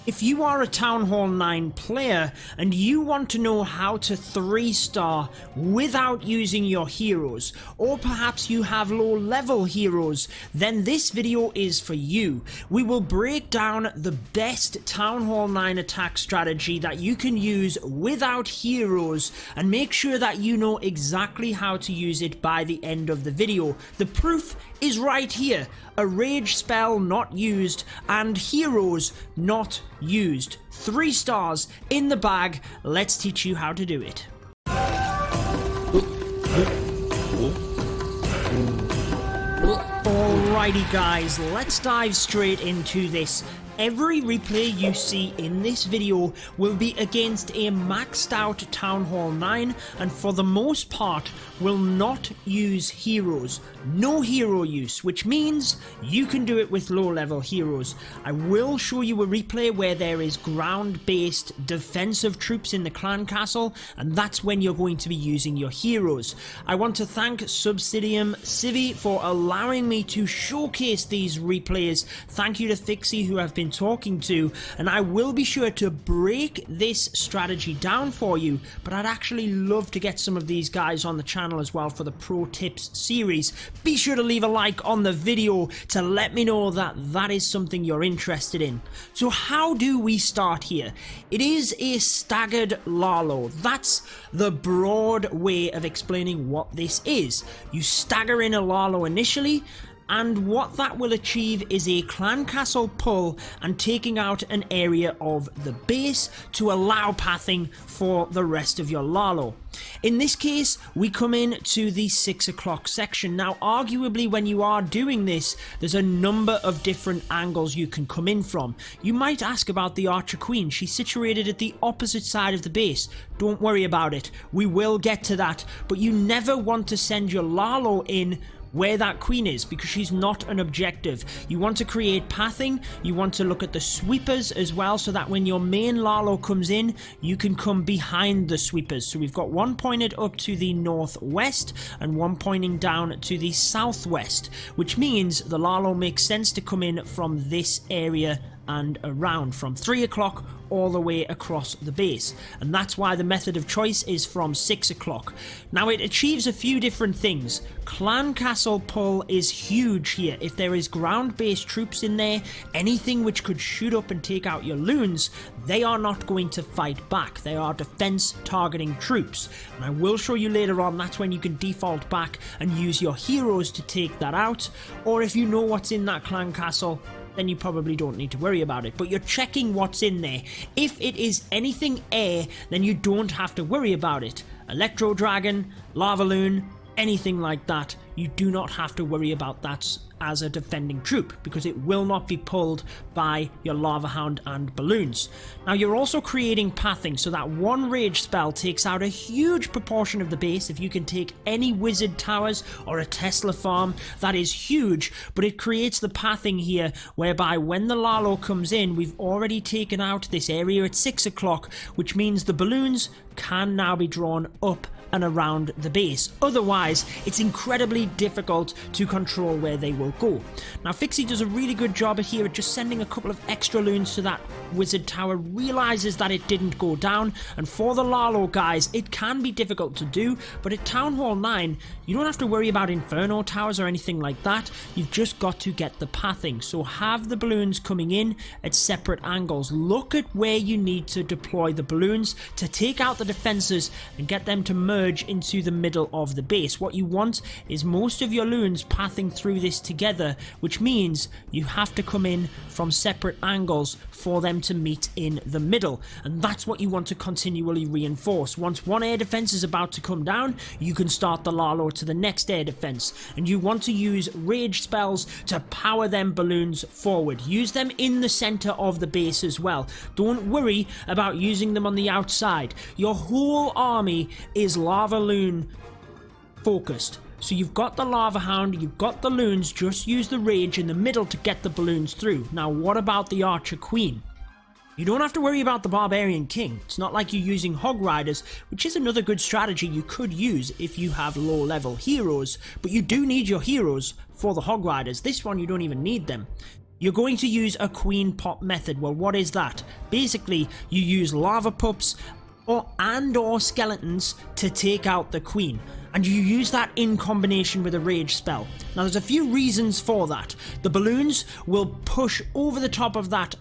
If you are a Town Hall 9 player and you want to know how to 3-star without using your heroes, or perhaps you have low level heroes, then this video is for you. We will break down the best Town Hall 9 attack strategy that you can use without heroes and make sure that you know exactly how to use it by the end of the video. The proof is right here. A rage spell not used and heroes not used. 3 stars in the bag. Let's teach you how to do it. Alrighty guys, let's dive straight into this. Every replay you see in this video will be against a maxed out Town Hall 9 and for the most part will not use heroes. No hero use, which means you can do it with low level heroes. I will show you a replay where there is ground based defensive troops in the clan castle, and that's when you're going to be using your heroes. I want to thank Subsidium Civi for allowing me to showcase these replays. Thank you to Fixie who I've been talking to, and I will be sure to break this strategy down for you, but I'd actually love to get some of these guys on the channel as well for the Pro Tips series. Be sure to leave a like on the video to let me know that that is something you're interested in. So how do we start here? It is a staggered Lalo. That's the broad way of explaining what this is. You stagger in a Lalo initially, and what that will achieve is a clan castle pull and taking out an area of the base to allow pathing for the rest of your Lalo. In this case, we come in to the 6 o'clock section. Now, arguably, when you are doing this, there's a number of different angles you can come in from. You might ask about the Archer Queen. She's situated at the opposite side of the base. Don't worry about it. We will get to that. But you never want to send your Lalo in where that queen is, because she's not an objective. You want to create pathing, you want to look at the sweepers as well, so that when your main Lalo comes in, you can come behind the sweepers. So we've got one pointed up to the northwest and one pointing down to the southwest, which means the Lalo makes sense to come in from this area and around from 3 o'clock all the way across the base, and that's why the method of choice is from 6 o'clock. Now, it achieves a few different things. Clan castle pull is huge here. If there is ground based troops in there, anything which could shoot up and take out your loons, they are not going to fight back. They are defense targeting troops, and I will show you later on that's when you can default back and use your heroes to take that out, or if you know what's in that clan castle, then you probably don't need to worry about it. But you're checking what's in there. If it is anything air, then you don't have to worry about it. Electro Dragon, LavaLoon, anything like that, you do not have to worry about that as a defending troop, because it will not be pulled by your Lava Hound and balloons. Now, you're also creating pathing, so that one rage spell takes out a huge proportion of the base. If you can take any wizard towers or a Tesla farm, that is huge, but it creates the pathing here, whereby when the Lalo comes in, we've already taken out this area at 6 o'clock, which means the balloons can now be drawn up and around the base. Otherwise, it's incredibly difficult to control where they will go. Now, Fixie does a really good job here at just sending a couple of extra loons so that wizard tower realizes that it didn't go down, and for the Lalo guys, it can be difficult to do, but at Town Hall 9, you don't have to worry about inferno towers or anything like that. You've just got to get the pathing. So have the balloons coming in at separate angles. Look at where you need to deploy the balloons to take out the defenses and get them to merge into the middle of the base. What you want is most of your loons pathing through this together, which means you have to come in from separate angles for them to meet in the middle, and that's what you want to continually reinforce. Once one air defense is about to come down, you can start the Lalo to the next air defense, and you want to use rage spells to power them balloons forward. Use them in the center of the base as well. Don't worry about using them on the outside. Your whole army is LavaLoon focused. So you've got the Lava Hound, you've got the loons, just use the rage in the middle to get the balloons through. Now, what about the Archer Queen? You don't have to worry about the Barbarian King. It's not like you're using Hog Riders, which is another good strategy you could use if you have low level heroes, but you do need your heroes for the Hog Riders. This one you don't even need them. You're going to use a Queen Pop method. Well, what is that? Basically, you use lava pups or skeletons to take out the queen, and you use that in combination with a rage spell. Now there's a few reasons for that. The balloons will push over the top of that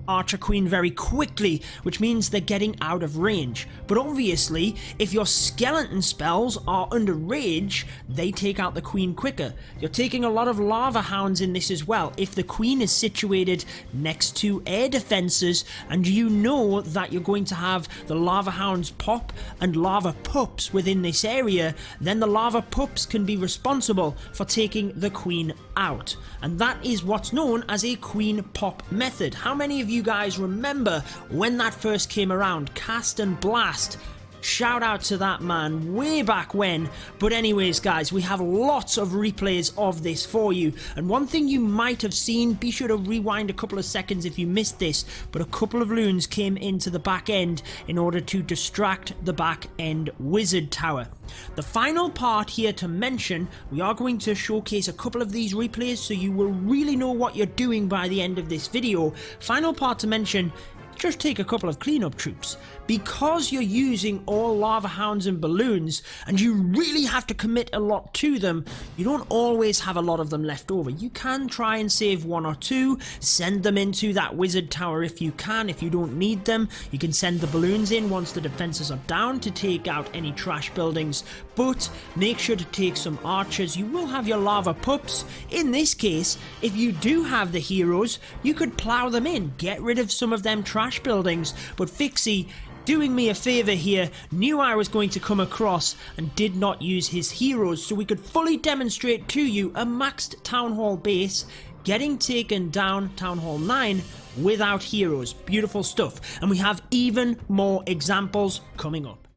archer queen very quickly, which means they're getting out of range. But obviously, if your skeleton spells are under rage, they take out the queen quicker. You're taking a lot of lava hounds in this as well. If the queen is situated next to air defenses and you know that you're going to have the lava hounds pop and lava pups within this area, then the lava pups can be responsible for taking the queen out. And that is what's known as a queen pop method. How many of you guys remember when that first came around? Cast and Blast. Shout out to that man way back when. But anyways guys, we have lots of replays of this for you, and one thing you might have seen, be sure to rewind a couple of seconds if you missed this, but a couple of loons came into the back end in order to distract the back end wizard tower. The final part here to mention, we are going to showcase a couple of these replays so you will really know what you're doing by the end of this video. Final part to mention, just take a couple of cleanup troops. Because you're using all lava hounds and balloons, and you really have to commit a lot to them, you don't always have a lot of them left over. You can try and save one or two, send them into that wizard tower if you can. If you don't need them, you can send the balloons in once the defenses are down to take out any trash buildings, but make sure to take some archers. You will have your lava pups. In this case, if you do have the heroes, you could plow them in, get rid of some of them trash buildings, but Fixie, doing me a favour here, knew I was going to come across and did not use his heroes, so we could fully demonstrate to you a maxed Town Hall base getting taken down, Town Hall 9, without heroes. Beautiful stuff. And we have even more examples coming up.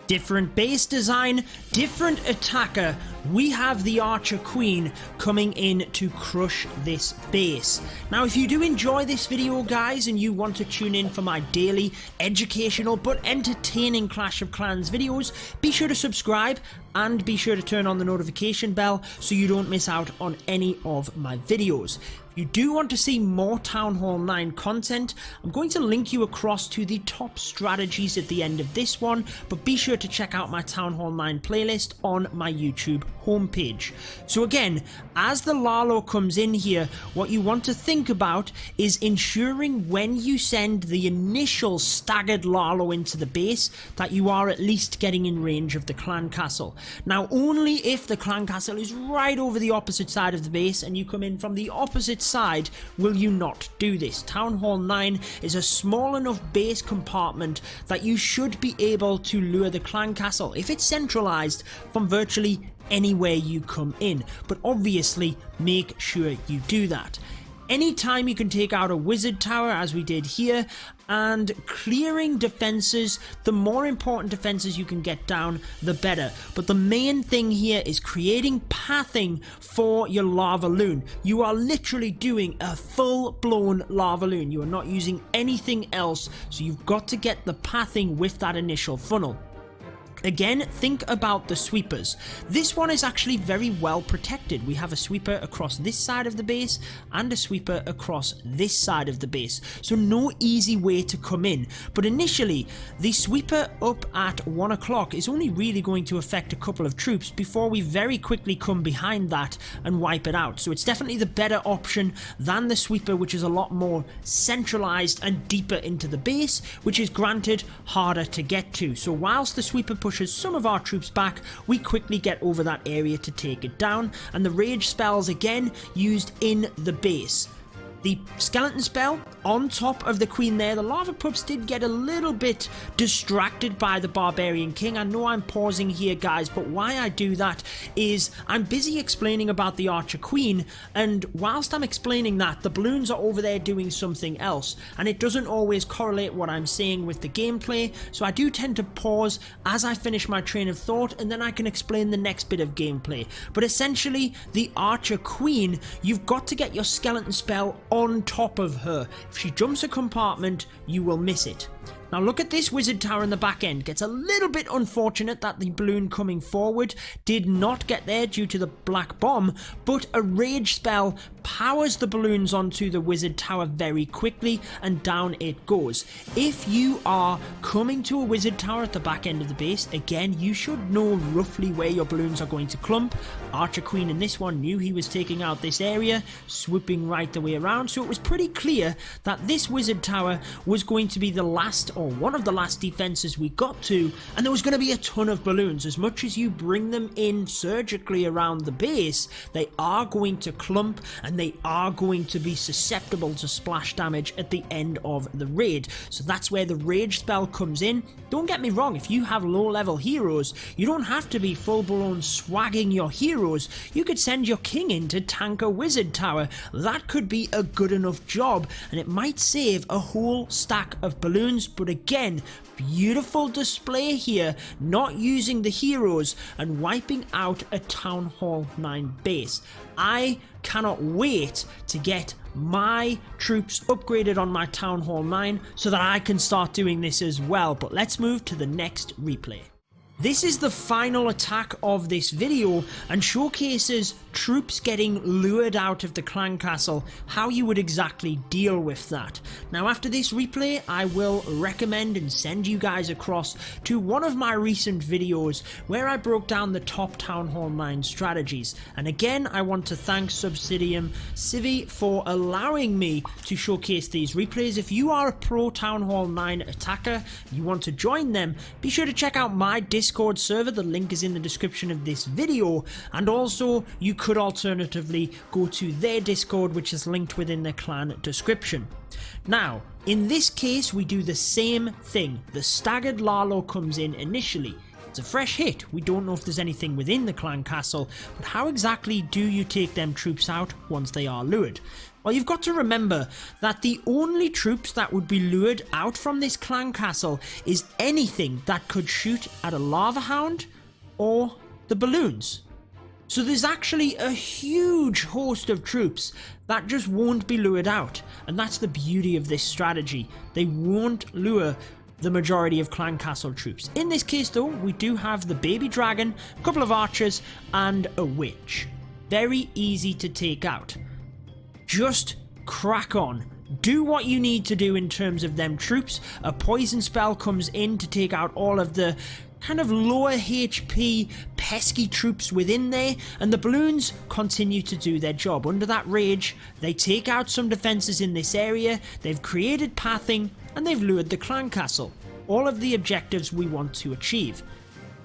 Different base design, different attacker. We have the Archer Queen coming in to crush this base. Now if you do enjoy this video guys and you want to tune in for my daily educational but entertaining Clash of Clans videos, be sure to subscribe and be sure to turn on the notification bell so you don't miss out on any of my videos. If you do want to see more Town Hall 9 content, I'm going to link you across to the top strategies at the end of this one, but be sure to check out my Town Hall 9 playlist on my YouTube homepage. So again, as the Lalo comes in here, what you want to think about is ensuring when you send the initial staggered Lalo into the base that you are at least getting in range of the clan castle. Now only if the clan castle is right over the opposite side of the base and you come in from the opposite side will you not do this. Town Hall 9 is a small enough base compartment that you should be able to lure the clan castle, if it's centralized, from virtually anywhere you come in, but obviously make sure you do that. Anytime you can take out a wizard tower, as we did here, and clearing defenses, the more important defenses you can get down, the better. But the main thing here is creating pathing for your LavaLoon. You are literally doing a full-blown LavaLoon. You are not using anything else, so you've got to get the pathing with that initial funnel. Again, think about the sweepers. This one is actually very well protected. We have a sweeper across this side of the base and a sweeper across this side of the base, so no easy way to come in. But initially, the sweeper up at 1 o'clock is only really going to affect a couple of troops before we very quickly come behind that and wipe it out. So it's definitely the better option than the sweeper, which is a lot more centralized and deeper into the base, which is granted harder to get to. So whilst the sweeper pushes some of our troops back, we quickly get over that area to take it down, and the rage spells again used in the base. The skeleton spell on top of the queen there. The lava pups did get a little bit distracted by the barbarian king. I know I'm pausing here guys, but why I do that is I'm busy explaining about the archer queen, and whilst I'm explaining that, the balloons are over there doing something else, and it doesn't always correlate what I'm saying with the gameplay, so I do tend to pause as I finish my train of thought, and then I can explain the next bit of gameplay. But essentially, the archer queen, you've got to get your skeleton spell on top of her. If she jumps a compartment, you will miss it. Now look at this wizard tower in the back end. Gets a little bit unfortunate that the balloon coming forward did not get there due to the black bomb, but a rage spell powers the balloons onto the wizard tower very quickly and down it goes. If you are coming to a wizard tower at the back end of the base, again you should know roughly where your balloons are going to clump. Archer Queen in this one knew he was taking out this area, swooping right the way around, so it was pretty clear that this wizard tower was going to be the last, or one of the last defenses we got to, and there was going to be a ton of balloons. As much as you bring them in surgically around the base, they are going to clump and they are going to be susceptible to splash damage at the end of the raid. So that's where the rage spell comes in. Don't get me wrong, if you have low level heroes, you don't have to be full blown swagging your heroes. You could send your king in to tank a wizard tower. That could be a good enough job, and it might save a whole stack of balloons. But again, beautiful display here, not using the heroes and wiping out a Town Hall 9 base. I cannot wait to get my troops upgraded on my Town Hall 9 so that I can start doing this as well. But let's move to the next replay. This is the final attack of this video and showcases troops getting lured out of the clan castle, how you would exactly deal with that. Now after this replay, I will recommend and send you guys across to one of my recent videos where I broke down the top Town Hall 9 strategies. And again, I want to thank Subsidium Civi for allowing me to showcase these replays. If you are a pro Town Hall 9 attacker, you want to join them, be sure to check out my Discord server. The link is in the description of this video, and also you could alternatively go to their Discord, which is linked within the clan description. Now, in this case, we do the same thing. The staggered Lalo comes in initially. It's a fresh hit. We don't know if there's anything within the clan castle, but how exactly do you take them troops out once they are lured? Well, you've got to remember that the only troops that would be lured out from this clan castle is anything that could shoot at a lava hound or the balloons. So there's actually a huge host of troops that just won't be lured out, and that's the beauty of this strategy. They won't lure the majority of clan castle troops. In this case though, we do have the baby dragon, a couple of archers, and a witch. Very easy to take out. Just crack on. Do what you need to do in terms of them troops. A poison spell comes in to take out all of the kind of lower HP pesky troops within there, and the balloons continue to do their job. Under that rage, they take out some defenses in this area, they've created pathing, and they've lured the clan castle. All of the objectives we want to achieve.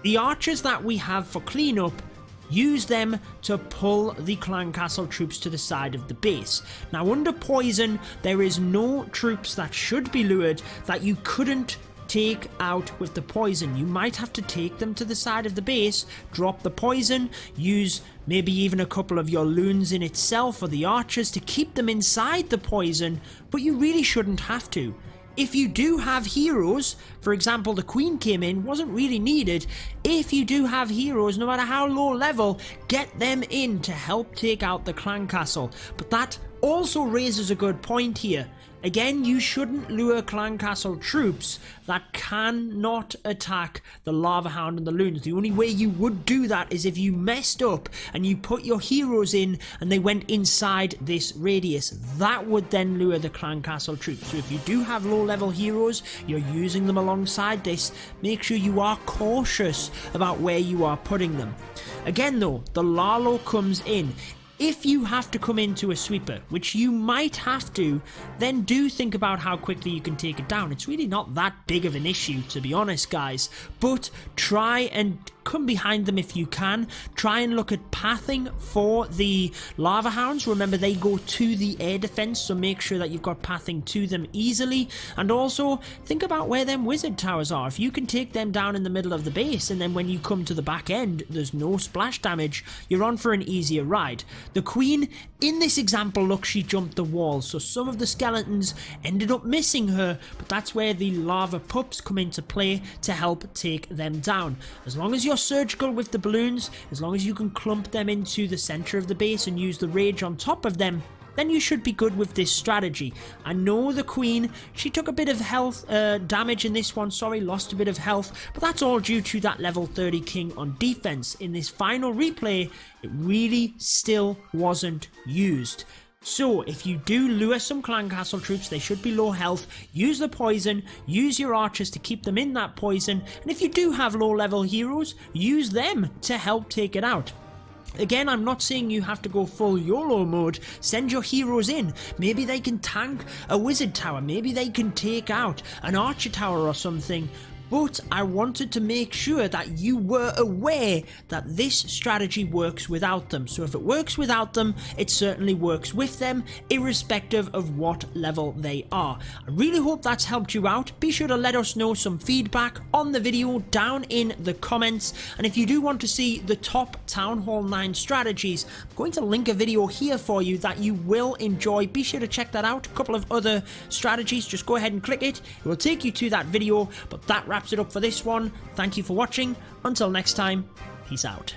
The archers that we have for cleanup, use them to pull the clan castle troops to the side of the base. Now under poison, there is no troops that should be lured that you couldn't take out with the poison. You might have to take them to the side of the base, drop the poison, use maybe even a couple of your loons in itself or the archers to keep them inside the poison, but you really shouldn't have to. If you do have heroes, for example the queen came in, wasn't really needed. If you do have heroes, no matter how low level, get them in to help take out the clan castle. But that also raises a good point here. Again, you shouldn't lure clan castle troops that cannot attack the lava hound and the loons. The only way you would do that is if you messed up and you put your heroes in and they went inside this radius. That would then lure the clan castle troops. So if you do have low level heroes, you're using them alongside this, make sure you are cautious about where you are putting them. Again though, the Lalo comes in. If you have to come into a sweeper, which you might have to, then do think about how quickly you can take it down. It's really not that big of an issue, to be honest, guys. But try and come behind them if you can. Try and look at pathing for the lava hounds. Remember, they go to the air defense, so make sure that you've got pathing to them easily. And also, think about where them wizard towers are. If you can take them down in the middle of the base, and then when you come to the back end, there's no splash damage, you're on for an easier ride. The queen, in this example, look, she jumped the wall, so some of the skeletons ended up missing her, but that's where the lava pups come into play to help take them down. As long as you're surgical with the balloons, as long as you can clump them into the center of the base and use the rage on top of them, then you should be good with this strategy. I know the queen, she took a bit of health damage in this one, lost a bit of health, but that's all due to that level 30 king on defense. In this final replay, it really still wasn't used. So, if you do lure some clan castle troops, they should be low health, use the poison, use your archers to keep them in that poison, and if you do have low level heroes, use them to help take it out. Again, I'm not saying you have to go full YOLO mode. Send your heroes in. Maybe they can tank a wizard tower, maybe they can take out an archer tower or something. But I wanted to make sure that you were aware that this strategy works without them. So if it works without them, it certainly works with them, irrespective of what level they are. I really hope that's helped you out. Be sure to let us know some feedback on the video down in the comments. And if you do want to see the top Town Hall 9 strategies, I'm going to link a video here for you that you will enjoy. Be sure to check that out. A couple of other strategies, just go ahead and click it. It will take you to that video, but that wraps it up for this one. Thank you for watching. Until next time, peace out.